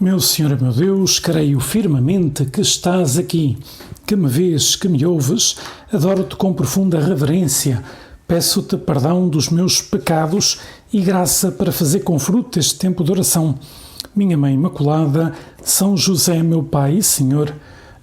Meu Senhor e meu Deus, creio firmemente que estás aqui, que me vês, que me ouves, adoro-te com profunda reverência, peço-te perdão dos meus pecados e graça para fazer com fruto este tempo de oração. Minha Mãe Imaculada, São José, meu Pai e Senhor,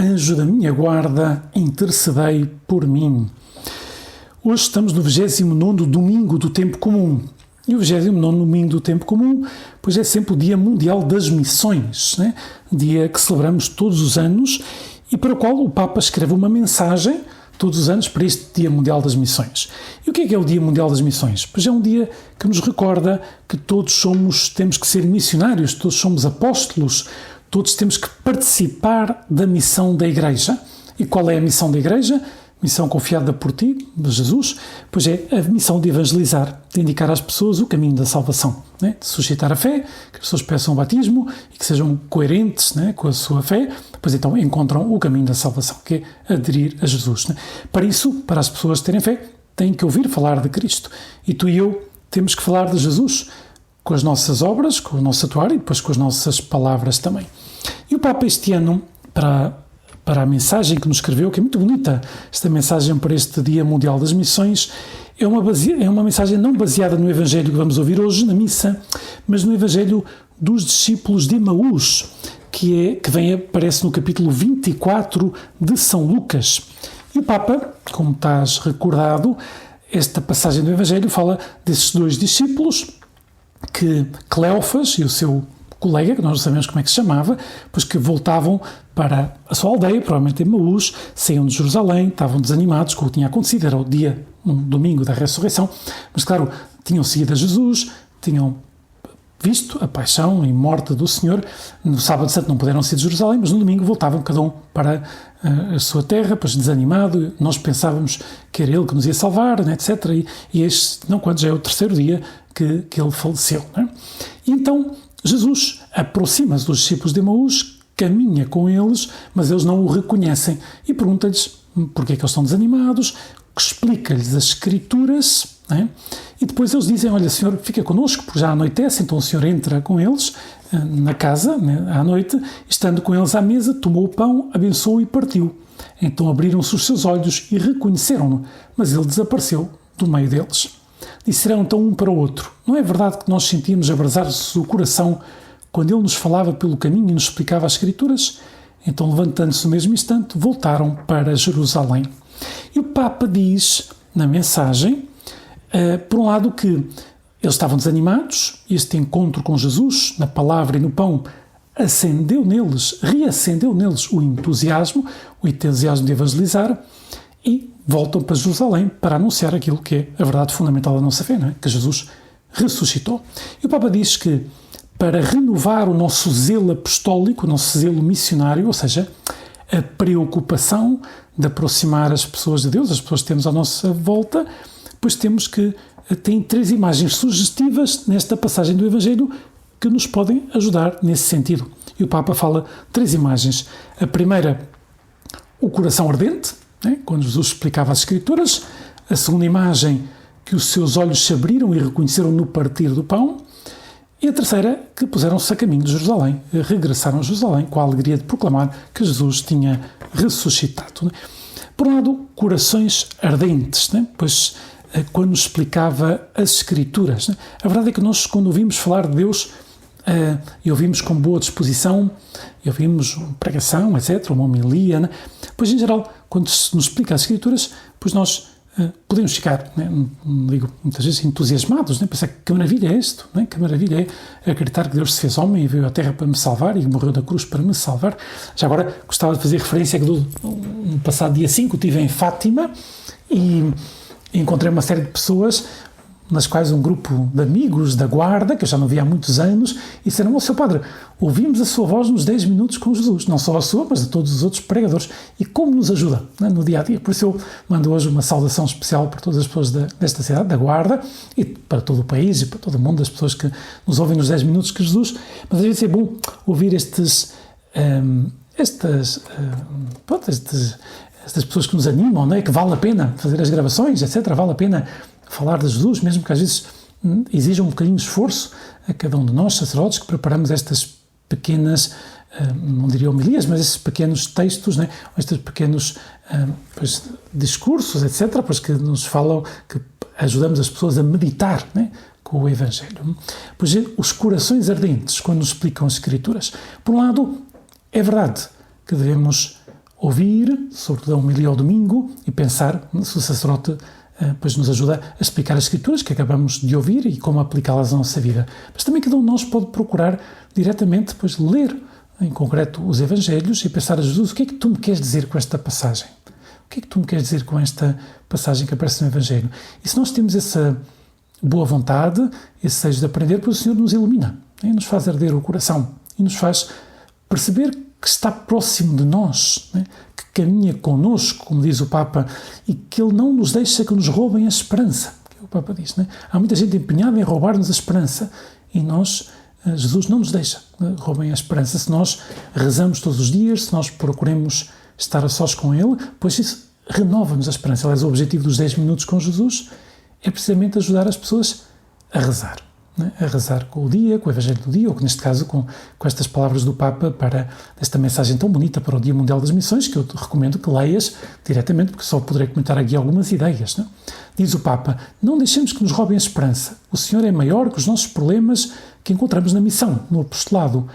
anjo da minha guarda, intercedei por mim. Hoje estamos no 29º domingo do tempo comum. E o 29º domingo do tempo comum, pois é sempre o Dia Mundial das Missões, né? Dia que celebramos todos os anos e para o qual o Papa escreve uma mensagem todos os anos para este Dia Mundial das Missões. E o que é o Dia Mundial das Missões? Pois é um dia que nos recorda que todos temos que ser missionários, todos somos apóstolos, todos temos que participar da missão da Igreja. E qual é a missão da Igreja? Missão confiada por ti, de Jesus, pois é a missão de evangelizar, de indicar às pessoas o caminho da salvação, né? De suscitar a fé, que as pessoas peçam o batismo e que sejam coerentes, né, com a sua fé, pois então encontram o caminho da salvação, que é aderir a Jesus, né? Para isso, para as pessoas terem fé, têm que ouvir falar de Cristo. E tu e eu temos que falar de Jesus com as nossas obras, com o nosso atuar e depois com as nossas palavras também. E o Papa este ano, para a mensagem que nos escreveu, que é muito bonita, esta mensagem para este Dia Mundial das Missões, é uma mensagem não baseada no Evangelho que vamos ouvir hoje na missa, mas no Evangelho dos discípulos de Emaús, que aparece no capítulo 24 de São Lucas. E o Papa, como estás recordado, esta passagem do Evangelho fala desses dois discípulos, que Cleófas e o seu colega, que nós não sabemos como é que se chamava, pois que voltavam para a sua aldeia, provavelmente em Emaús, saíam de Jerusalém, estavam desanimados com o que tinha acontecido, era um domingo da ressurreição, mas claro, tinham seguido a Jesus, tinham visto a paixão e morte do Senhor. No sábado santo não puderam sair de Jerusalém, mas no domingo voltavam cada um para a sua terra, pois desanimado, nós pensávamos que era ele que nos ia salvar, né, etc. E este, não quando já é o terceiro dia que ele faleceu, né? E então Jesus aproxima-se dos discípulos de Emaús, caminha com eles, mas eles não o reconhecem e pergunta-lhes porque é que eles estão desanimados, explica-lhes as Escrituras, né? E depois eles dizem, olha, Senhor, fica connosco, porque já anoitece, então o Senhor entra com eles na casa, né, à noite, estando com eles à mesa, tomou o pão, abençoou e partiu. Então abriram-se os seus olhos e reconheceram-no, mas ele desapareceu do meio deles. Disseram então um para o outro, não é verdade que nós sentíamos abrasar-se o coração quando ele nos falava pelo caminho e nos explicava as Escrituras? Então, levantando-se no mesmo instante, voltaram para Jerusalém. E o Papa diz, na mensagem, por um lado que eles estavam desanimados, este encontro com Jesus, na palavra e no pão, reacendeu neles o entusiasmo de evangelizar, e voltam para Jerusalém para anunciar aquilo que é a verdade fundamental da nossa fé, não é? Que Jesus ressuscitou. E o Papa diz que para renovar o nosso zelo apostólico, o nosso zelo missionário, ou seja, a preocupação de aproximar as pessoas de Deus, as pessoas que temos à nossa volta, pois temos que tem 3 imagens sugestivas nesta passagem do Evangelho que nos podem ajudar nesse sentido. E o Papa fala 3 imagens. A primeira, o coração ardente, né, quando Jesus explicava as Escrituras. A segunda imagem, que os seus olhos se abriram e reconheceram no partir do pão. E a terceira, que puseram-se a caminho de Jerusalém, regressaram a Jerusalém com a alegria de proclamar que Jesus tinha ressuscitado, né? Por um lado, corações ardentes, né? Pois quando nos explicava as Escrituras, né? A verdade é que nós, quando ouvimos falar de Deus, e ouvimos com boa disposição, e ouvimos uma pregação, etc., uma homilia, né? Pois em geral, quando se nos explica as Escrituras, pois nós podemos ficar, né, digo, muitas vezes entusiasmados, né, pensar que maravilha é isto, né, que maravilha é acreditar que Deus se fez homem e veio à Terra para me salvar e morreu na cruz para me salvar. Já agora gostava de fazer referência que no passado dia 5 estive em Fátima e encontrei uma série de pessoas, nas quais um grupo de amigos da guarda, que eu já não via há muitos anos, e disseram, seu padre, ouvimos a sua voz nos 10 minutos com Jesus, não só a sua, mas de todos os outros pregadores, e como nos ajuda, né, no dia-a-dia. Por isso eu mando hoje uma saudação especial para todas as pessoas desta cidade, da guarda, e para todo o país, e para todo o mundo, as pessoas que nos ouvem nos 10 minutos com Jesus, mas às vezes é bom ouvir estas pessoas que nos animam, né, que vale a pena fazer as gravações, etc., vale a pena falar de Jesus, mesmo que às vezes exija um bocadinho de esforço a cada um de nós, sacerdotes, que preparamos estas pequenas, não diria homilias, mas esses pequenos textos, né? Estes pequenos discursos, etc., pois que nos falam, que ajudamos as pessoas a meditar, né, com o Evangelho. Pois os corações ardentes, quando nos explicam as Escrituras, por um lado, é verdade que devemos ouvir, sobretudo a homilia ao domingo, e pensar se o sacerdote pois nos ajuda a explicar as Escrituras que acabamos de ouvir e como aplicá-las à nossa vida. Mas também cada um de nós pode procurar diretamente, pois, ler em concreto os Evangelhos e pensar a Jesus: o que é que tu me queres dizer com esta passagem? O que é que tu me queres dizer com esta passagem que aparece no Evangelho? E se nós temos essa boa vontade, esse desejo de aprender, pois o Senhor nos ilumina, né? Nos faz arder o coração e nos faz perceber que está próximo de nós, né? Que caminha connosco, como diz o Papa, e que Ele não nos deixa que nos roubem a esperança, que o Papa diz, né? Há muita gente empenhada em roubar-nos a esperança e Jesus não nos deixa que roubem a esperança. Se nós rezamos todos os dias, se nós procuremos estar a sós com Ele, pois isso renova-nos a esperança. Aliás, o objetivo dos 10 minutos com Jesus é precisamente ajudar as pessoas a rezar, né? A rezar com o dia, com o Evangelho do dia, ou que neste caso com estas palavras do Papa para esta mensagem tão bonita para o Dia Mundial das Missões, que eu te recomendo que leias diretamente, porque só poderei comentar aqui algumas ideias, né? Diz o Papa: não deixemos que nos roubem a esperança. O Senhor é maior que os nossos problemas que encontramos na missão, no apostolado.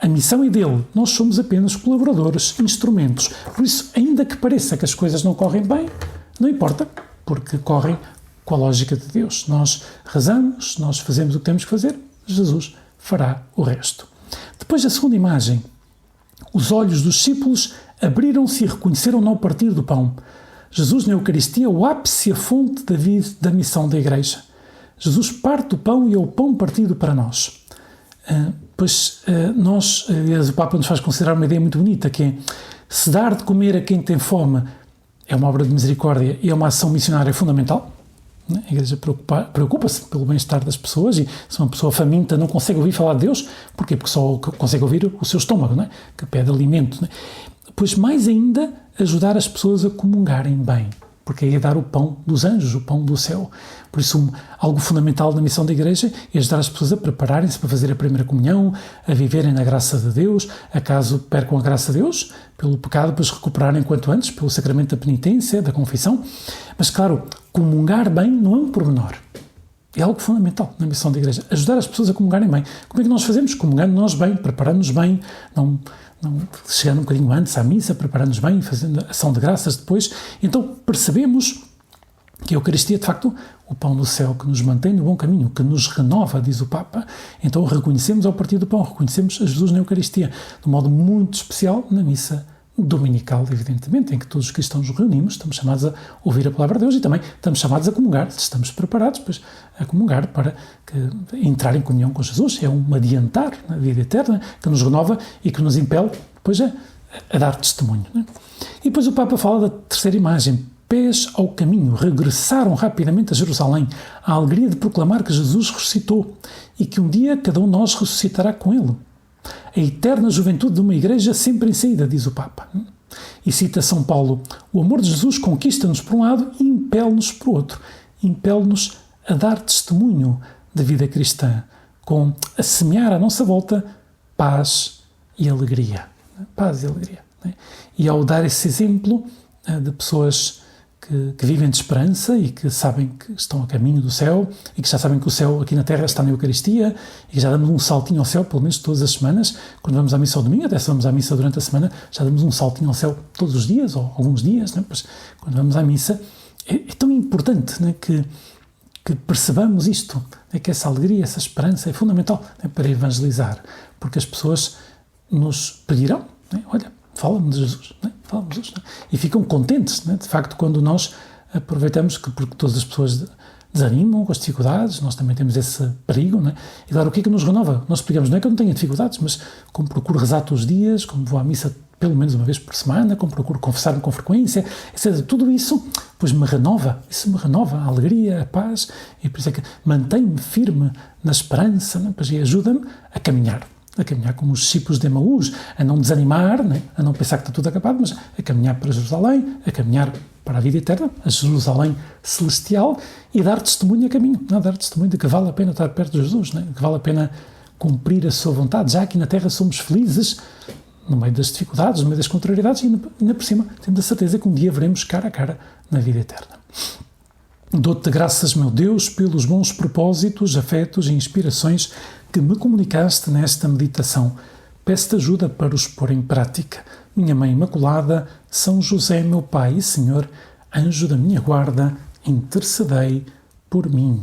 A missão é dele, nós somos apenas colaboradores, instrumentos. Por isso, ainda que pareça que as coisas não correm bem, não importa, porque correm com a lógica de Deus. Nós rezamos, nós fazemos o que temos que fazer, Jesus fará o resto. Depois, a segunda imagem: os olhos dos discípulos abriram-se e reconheceram-no ao partir do pão. Jesus na Eucaristia é o ápice e a fonte da missão da Igreja. Jesus parte o pão e é o pão partido para nós. O Papa nos faz considerar uma ideia muito bonita, que é: se dar de comer a quem tem fome é uma obra de misericórdia e é uma ação missionária fundamental. A Igreja preocupa-se pelo bem-estar das pessoas, e se uma pessoa faminta não consegue ouvir falar de Deus, porquê? Porque só consegue ouvir o seu estômago, não é? Que pede alimento, não é? Pois mais ainda, ajudar as pessoas a comungarem bem, porque aí é dar o pão dos anjos, o pão do céu. Por isso, algo fundamental na missão da Igreja é ajudar as pessoas a prepararem-se para fazer a primeira comunhão, a viverem na graça de Deus, acaso percam a graça de Deus, pelo pecado, depois recuperarem quanto antes, pelo sacramento da penitência, da confissão. Mas, claro, comungar bem não é um pormenor. É algo fundamental na missão da Igreja. Ajudar as pessoas a comungarem bem. Como é que nós fazemos? Comungando nós bem, preparando-nos bem, não chegando um bocadinho antes à missa, preparando-nos bem, fazendo ação de graças depois. Então percebemos que a Eucaristia é, de facto, o pão do céu que nos mantém no bom caminho, que nos renova, diz o Papa. Então reconhecemos ao partir do pão, reconhecemos a Jesus na Eucaristia, de um modo muito especial na missa dominical, evidentemente, em que todos os cristãos nos reunimos, estamos chamados a ouvir a palavra de Deus e também estamos chamados a comungar, estamos preparados pois, a comungar para entrar em comunhão com Jesus. É um adiantar na vida eterna que nos renova e que nos impele depois a dar testemunho, não é? E depois o Papa fala da terceira imagem: pés ao caminho, regressaram rapidamente a Jerusalém, a alegria de proclamar que Jesus ressuscitou e que um dia cada um de nós ressuscitará com ele. A eterna juventude de uma igreja sempre em saída, diz o Papa. E cita São Paulo: o amor de Jesus conquista-nos por um lado e impele-nos por outro. Impele-nos a dar testemunho da vida cristã, a semear à nossa volta paz e alegria. Paz e alegria. E ao dar esse exemplo de pessoas que vivem de esperança e que sabem que estão a caminho do céu e que já sabem que o céu aqui na Terra está na Eucaristia e que já damos um saltinho ao céu, pelo menos todas as semanas, quando vamos à missa ao domingo, até se vamos à missa durante a semana, já damos um saltinho ao céu todos os dias, ou alguns dias, né? Pois, quando vamos à missa, é tão importante, né, que percebamos isto, né, que essa alegria, essa esperança é fundamental, né, para evangelizar, porque as pessoas nos pedirão, né, olha, fala-me de Jesus, né? Fala-me de Jesus, né? E ficam contentes, né? De facto, quando nós aproveitamos porque todas as pessoas desanimam com as dificuldades, nós também temos esse perigo, né? E claro, o que é que nos renova? Nós explicamos, não é que eu não tenha dificuldades, mas como procuro rezar todos os dias, como vou à missa pelo menos uma vez por semana, como procuro confessar-me com frequência, etc. Tudo isso, pois me renova, a alegria, a paz, e por isso é que mantém-me firme na esperança, né? Pois, e ajuda-me a caminhar como os discípulos de Emaús, a não desanimar, né? A não pensar que está tudo acabado, mas a caminhar para Jerusalém, a caminhar para a vida eterna, a Jerusalém celestial, e dar testemunho a caminho, dar testemunho de que vale a pena estar perto de Jesus, né? Que vale a pena cumprir a sua vontade. Já aqui na Terra somos felizes, no meio das dificuldades, no meio das contrariedades, e ainda por cima temos a certeza que um dia veremos cara a cara na vida eterna. Dou-te graças, meu Deus, pelos bons propósitos, afetos e inspirações que me comunicaste nesta meditação. Peço-te ajuda para os pôr em prática. Minha Mãe Imaculada, São José, meu Pai e Senhor, anjo da minha guarda, intercedei por mim.